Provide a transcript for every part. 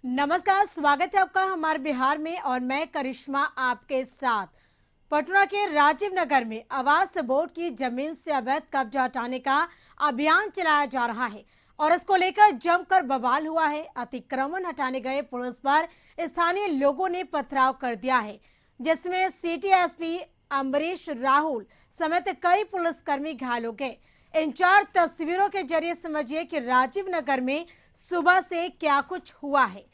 नमस्कार, स्वागत है आपका हमारे बिहार में और मैं करिश्मा आपके साथ। पटना के राजीव नगर में आवास बोर्ड की जमीन से अवैध कब्जा हटाने का अभियान चलाया जा रहा है और इसको लेकर जमकर बवाल हुआ है। अतिक्रमण हटाने गए पुलिस पर स्थानीय लोगों ने पथराव कर दिया है, जिसमें सिटी एसपी अम्बरीश राहुल समेत कई पुलिसकर्मी घायल हो गए। इन 4 तस्वीरों के जरिए समझिए कि राजीव नगर में सुबह से क्या कुछ हुआ है।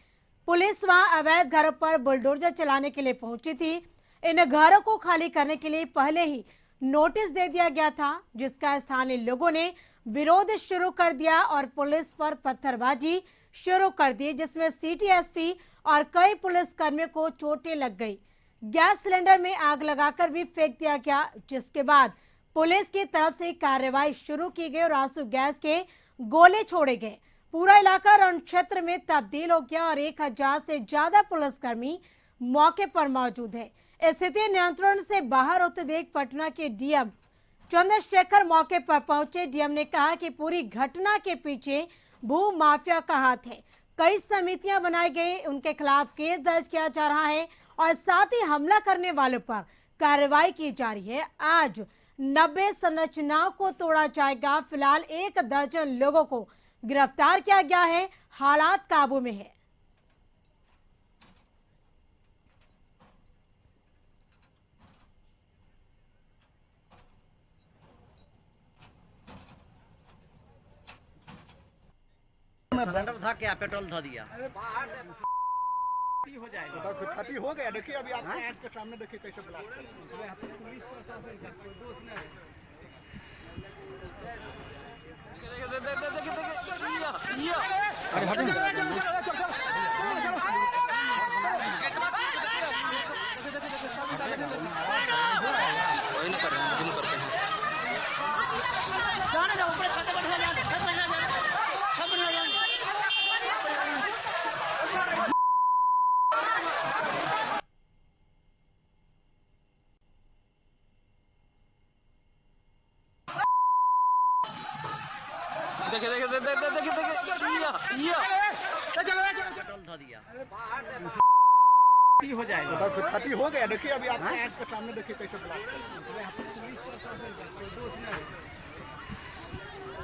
पुलिस वहां अवैध घरों पर बुलडोजर चलाने के लिए पहुंची थी। इन घरों को खाली करने के लिए पहले ही नोटिस दे दिया गया था, जिसका स्थानीय लोगों ने विरोध शुरू कर दिया और पुलिस पर पत्थरबाजी शुरू कर दी, जिसमें सिटी एसपी और कई पुलिसकर्मियों को चोटें लग गई। गैस सिलेंडर में आग लगाकर भी फेंक दिया गया, जिसके बाद पुलिस की तरफ से कार्रवाई शुरू की गई और आंसू गैस के गोले छोड़े गए। पूरा इलाका रण क्षेत्र में तब्दील हो गया और 1000 से ज्यादा पुलिसकर्मी मौके पर मौजूद है। स्थिति नियंत्रण से बाहर होते देख पटना के डीएम चंद्रशेखर मौके पर पहुंचे। डीएम ने कहा कि पूरी घटना के पीछे भू माफिया का हाथ है। कई समितियां बनाई गई, उनके खिलाफ केस दर्ज किया जा रहा है और साथ ही हमला करने वालों पर कार्रवाई की जा रही है। आज 90 संरचनाओं को तोड़ा जाएगा। फिलहाल 1 दर्जन लोगों को गिरफ्तार किया गया है। हालात काबू में है। सिलेंडर था क्या, पेट्रोल था दिया हो जाएगा तो क्षति हो गया। देखिए अभी आपके आंख के सामने देखिए कैसे ब्लास्ट पेट्रोल था दिया हो जाएगा तो क्षति हो गया। देखिए अभी आपके आंख के सामने देखिए कैसे ब्लास्ट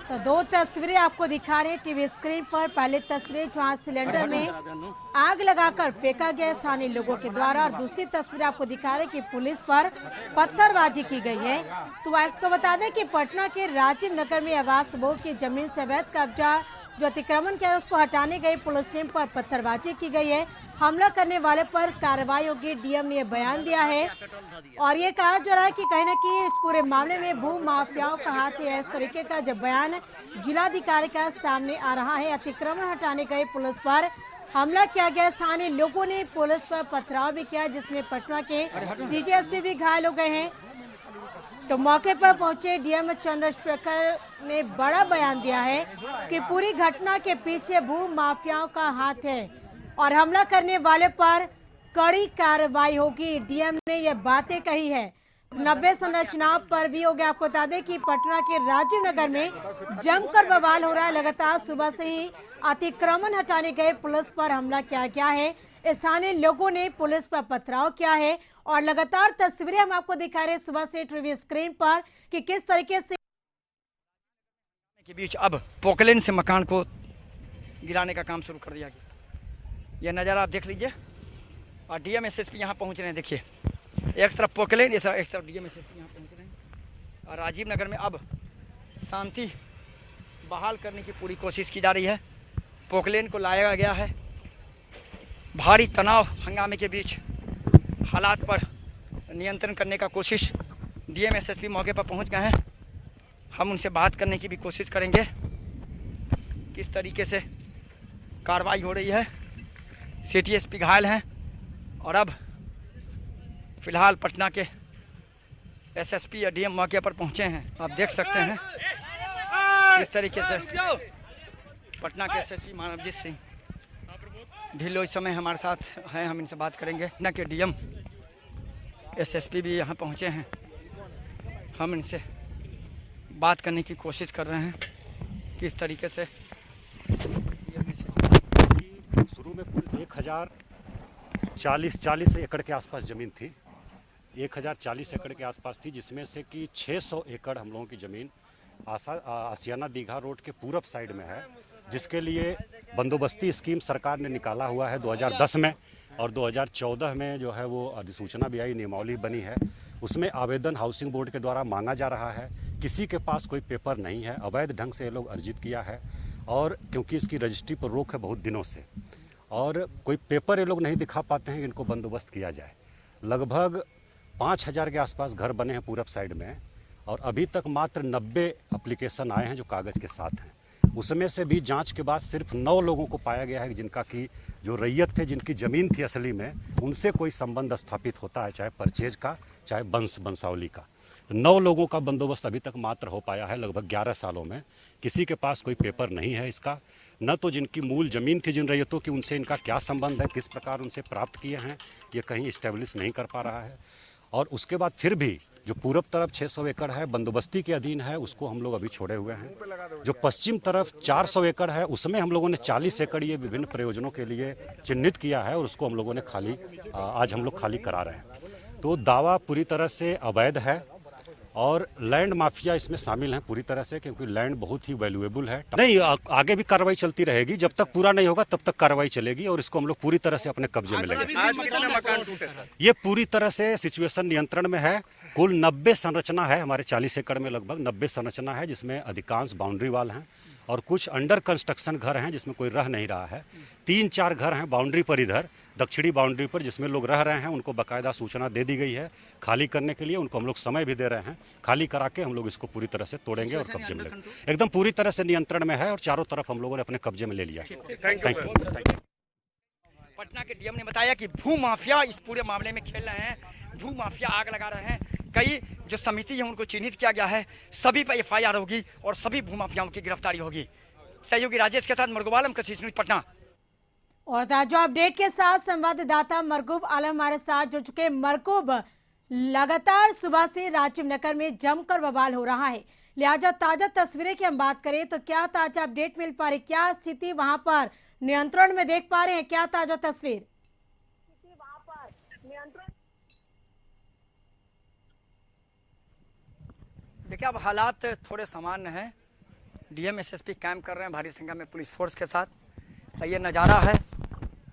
तो 2 तस्वीरें आपको दिखा रहे हैं टीवी स्क्रीन पर। पहले तस्वीरें जहां सिलेंडर में आग लगाकर फेंका गया स्थानीय लोगों के द्वारा, और दूसरी तस्वीर आपको दिखा रहे हैं कि पुलिस पर पत्थरबाजी की गई है। तो आपको बता दें कि पटना के राजीव नगर में आवास बोर्ड की जमीन से अवैध कब्जा जो अतिक्रमण किया है उसको हटाने गई पुलिस टीम पर पत्थरबाजी की गई है। हमला करने वाले पर कार्रवाई होगी। डीएम ने बयान दिया है और ये कहा जा रहा है कि कहीं न कहीं इस पूरे मामले में भू माफियाओं का हाथ है। इस तरीके का जब बयान जिलाधिकारी का सामने आ रहा है। अतिक्रमण हटाने गए पुलिस पर हमला किया गया। स्थानीय लोगों ने पुलिस पर पथराव भी किया, जिसमें पटना के सिटी एसपी भी घायल हो गए हैं। तो मौके पर पहुंचे डीएम चंद्रशेखर ने बड़ा बयान दिया है कि पूरी घटना के पीछे भू माफियाओं का हाथ है और हमला करने वाले पर कड़ी कार्रवाई होगी। डीएम ने ये बातें कही है। 90 संरचनाओं पर भी हो गया। आपको बता दें कि पटना के राजीव नगर में जमकर बवाल हो रहा है। लगातार सुबह से ही अतिक्रमण हटाने गए पुलिस पर हमला किया गया है। स्थानीय लोगों ने पुलिस पर पथराव किया है और लगातार तस्वीरें हम आपको दिखा रहे हैं सुबह से टीवी स्क्रीन पर कि किस तरीके से के बीच अब पोकलेन से मकान को गिराने का काम शुरू कर दिया गया। यह नज़ारा आप देख लीजिए और डीएम एसएसपी यहाँ पहुँच रहे हैं। देखिए एक तरफ पोकलेन, एक तरफ डीएम एसएसपी यहाँ पहुँच रहे हैं और राजीव नगर में अब शांति बहाल करने की पूरी कोशिश की जा रही है। पोकलेन को लाया गया है। भारी तनाव हंगामे के बीच हालात पर नियंत्रण करने का कोशिश डीएम एसएसपी मौके पर पहुंच गए हैं। हम उनसे बात करने की भी कोशिश करेंगे किस तरीके से कार्रवाई हो रही है। सिटी एसपी घायल हैं और अब फिलहाल पटना के एसएसपी या डीएम मौके पर पहुंचे हैं। आप देख सकते हैं किस तरीके से पटना के एसएसपी मानवजीत सिंह ढिल्लो इस समय हमारे साथ हैं। हम इनसे बात करेंगे। पटना के डीएम एसएसपी भी यहाँ पहुँचे हैं। हम इनसे बात करने की कोशिश कर रहे हैं किस तरीके से शुरू में 1040 एकड़ के आसपास ज़मीन थी। 1040 एकड़ के आसपास थी, जिसमें से कि 600 एकड़ हम लोगों की ज़मीन आसियाना दीघा रोड के पूरब साइड में है, जिसके लिए बंदोबस्ती स्कीम सरकार ने निकाला हुआ है 2010 में, और 2014 में जो है वो अधिसूचना भी आई, नियमावली बनी है। उसमें आवेदन हाउसिंग बोर्ड के द्वारा मांगा जा रहा है। किसी के पास कोई पेपर नहीं है, अवैध ढंग से ये लोग अर्जित किया है, और क्योंकि इसकी रजिस्ट्री पर रोक है बहुत दिनों से, और कोई पेपर ये लोग नहीं दिखा पाते हैं कि इनको बंदोबस्त किया जाए। लगभग 5000 के आसपास घर बने हैं पूरब साइड में, और अभी तक मात्र 90 एप्लीकेशन आए हैं जो कागज़ के साथ हैं। उसमें से भी जांच के बाद सिर्फ 9 लोगों को पाया गया है जिनका कि जो रैयत थे, जिनकी ज़मीन थी असली में, उनसे कोई संबंध स्थापित होता है, चाहे परचेज का चाहे वंशावली का। 9 लोगों का बंदोबस्त अभी तक मात्र हो पाया है लगभग 11 सालों में। किसी के पास कोई पेपर नहीं है इसका, न तो जिनकी मूल ज़मीन थी जिन रैयतों की, उनसे इनका क्या संबंध है, किस प्रकार उनसे प्राप्त किए हैं, ये कहीं इस्टेब्लिश नहीं कर पा रहा है। और उसके बाद फिर भी जो पूरब तरफ 600 एकड़ है बंदोबस्ती के अधीन है, उसको हम लोग अभी छोड़े हुए हैं। जो पश्चिम तरफ 400 एकड़ है, उसमें हम लोगों ने 40 एकड़ ये विभिन्न प्रयोजनों के लिए चिन्हित किया है, और उसको हम लोगों ने आज हम लोग खाली करा रहे हैं। तो दावा पूरी तरह से अवैध है, और लैंड माफिया इसमें शामिल हैं पूरी तरह से, क्योंकि लैंड बहुत ही वैल्यूएबल है। नहीं, आगे भी कार्रवाई चलती रहेगी, जब तक पूरा नहीं होगा तब तक कार्रवाई चलेगी, और इसको हम लोग पूरी तरह से अपने कब्जे में लेंगे। ये पूरी तरह से सिचुएशन नियंत्रण में है। कुल 90 संरचना है, हमारे 40 एकड़ में लगभग 90 संरचना है, जिसमें अधिकांश बाउंड्री वाल हैं, और कुछ अंडर कंस्ट्रक्शन घर हैं जिसमें कोई रह नहीं रहा है। 3-4 घर हैं बाउंड्री पर, इधर दक्षिणी बाउंड्री पर, जिसमें लोग रह रहे हैं। उनको बाकायदा सूचना दे दी गई है खाली करने के लिए, उनको हम लोग समय भी दे रहे हैं। खाली करा के हम लोग इसको पूरी तरह से तोड़ेंगे और कब्जे में लेंगे। एकदम पूरी तरह से नियंत्रण में है, और चारों तरफ हम लोगों ने अपने कब्जे में ले लिया। Thank you. पटना के डीएम ने बताया कि भू माफिया इस पूरे मामले में खेल रहे हैं, भू माफिया आग लगा रहे हैं। कई जो समिति है उनको चिन्हित किया गया है, सभी पर एफआईआर होगी और सभी भू माफियाओं की गिरफ्तारी होगी। सहयोगी राजेश के साथ मरगूब आलम, कशिश न्यूज पटना। और ताजा अपडेट के साथ संवाददाता मरगूब आलम हमारे साथ जुड़ चुके। मरगूब, लगातार सुबह से राजीव नगर में जमकर बवाल हो रहा है, लिहाजा ताजा तस्वीरें की हम बात करें तो क्या ताजा अपडेट मिल पा रही, क्या स्थिति वहां पर नियंत्रण में देख पा रहे हैं, क्या ताजा तस्वीर? देखिए, अब हालात थोड़े सामान्य हैं। डीएम एसएसपी कैंप कर रहे हैं भारी संख्या में पुलिस फोर्स के साथ। ये नज़ारा है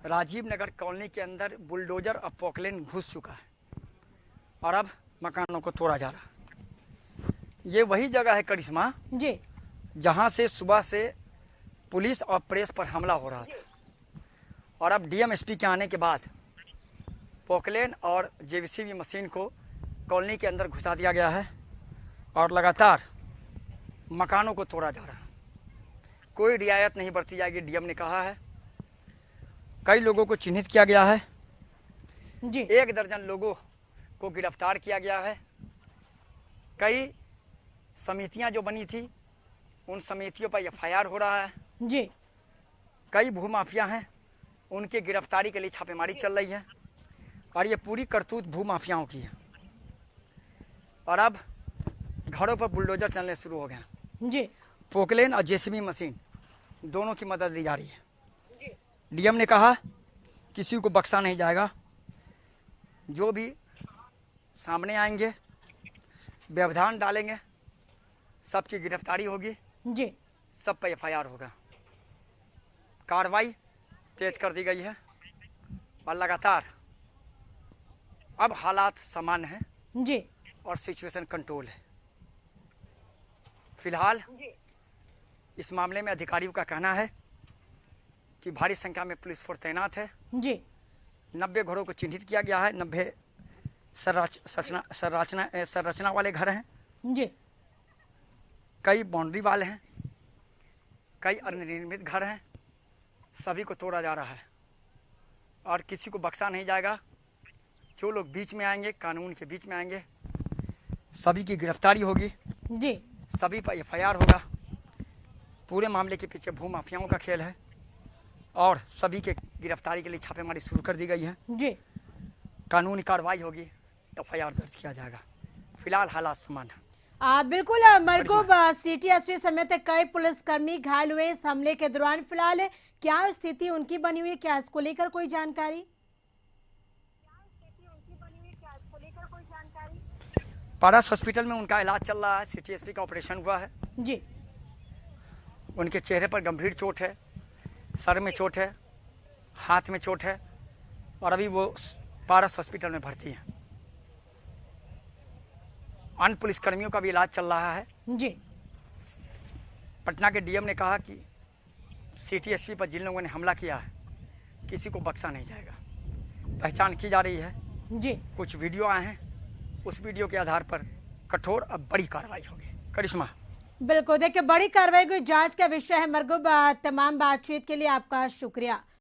राजीव नगर कॉलोनी के अंदर, बुलडोजर और पोकलेन घुस चुका है और अब मकानों को तोड़ा जा रहा है। ये वही जगह है करिश्मा जी, जहां से सुबह से पुलिस और प्रेस पर हमला हो रहा था, और अब डीएम एसपी के आने के बाद पोकलेन और जेसीबी मशीन को कॉलोनी के अंदर घुसा दिया गया है और लगातार मकानों को तोड़ा जा रहा है। कोई रियायत नहीं बरती जाएगी, डीएम ने कहा है। कई लोगों को चिन्हित किया गया है जी। 1 दर्जन लोगों को गिरफ्तार किया गया है। कई समितियां जो बनी थी उन समितियों पर एफआईआर हो रहा है जी। कई भूमाफिया हैं, उनके गिरफ्तारी के लिए छापेमारी चल रही है, और ये पूरी करतूत भूमाफियाओं की है। और अब घरों पर बुलडोजर चलने शुरू हो गए हैं जी। पोकलेन और जेसीबी मशीन दोनों की मदद ली जा रही है। डीएम ने कहा किसी को बख्शा नहीं जाएगा, जो भी सामने आएंगे व्यवधान डालेंगे, सबकी गिरफ्तारी होगी जी। सब पर एफआईआर होगा। कार्रवाई तेज कर दी गई है और लगातार अब हालात सामान्य हैं जी। और सिचुएशन कंट्रोल है। फिलहाल इस मामले में अधिकारियों का कहना है कि भारी संख्या में पुलिस फोर्स तैनात है जी। 90 घरों को चिन्हित किया गया है। 90 संरचना वाले घर हैं जी। कई बाउंड्री वाले हैं, कई अनिर्मित घर हैं। सभी को तोड़ा जा रहा है और किसी को बख्शा नहीं जाएगा। जो लोग बीच में आएंगे, कानून के बीच में आएंगे, सभी की गिरफ्तारी होगी जी। सभी पर एफआईआर होगा। पूरे मामले के पीछे भूमाफियाओं का खेल है और सभी के गिरफ्तारी के लिए छापेमारी शुरू कर दी गई है जी। कानूनी कार्रवाई होगी, एफआईआर दर्ज किया जाएगा। फिलहाल हालात समान है। बिल्कुल मरगूब सिटी एसपी समेत कई पुलिसकर्मी घायल हुए इस हमले के दौरान। फिलहाल क्या स्थिति उनकी बनी हुई है, क्या इसको लेकर कोई जानकारी? पारस हॉस्पिटल में उनका इलाज चल रहा है। सिटी एसपी का ऑपरेशन हुआ है जी। उनके चेहरे पर गंभीर चोट है, सर में चोट है, हाथ में चोट है और अभी वो पारस हॉस्पिटल में भर्ती है। अन्य पुलिसकर्मियों का भी इलाज चल रहा है जी। पटना के डीएम ने कहा कि सिटी एसपी पर जिन लोगों ने हमला किया है किसी को बख्शा नहीं जाएगा। पहचान की जा रही है जी। कुछ वीडियो आए हैं, उस वीडियो के आधार पर कठोर अब बड़ी कार्रवाई होगी। करिश्मा। बिल्कुल, देखिए बड़ी कार्रवाई की जांच का विषय है। मरगूब तमाम बातचीत के लिए आपका शुक्रिया।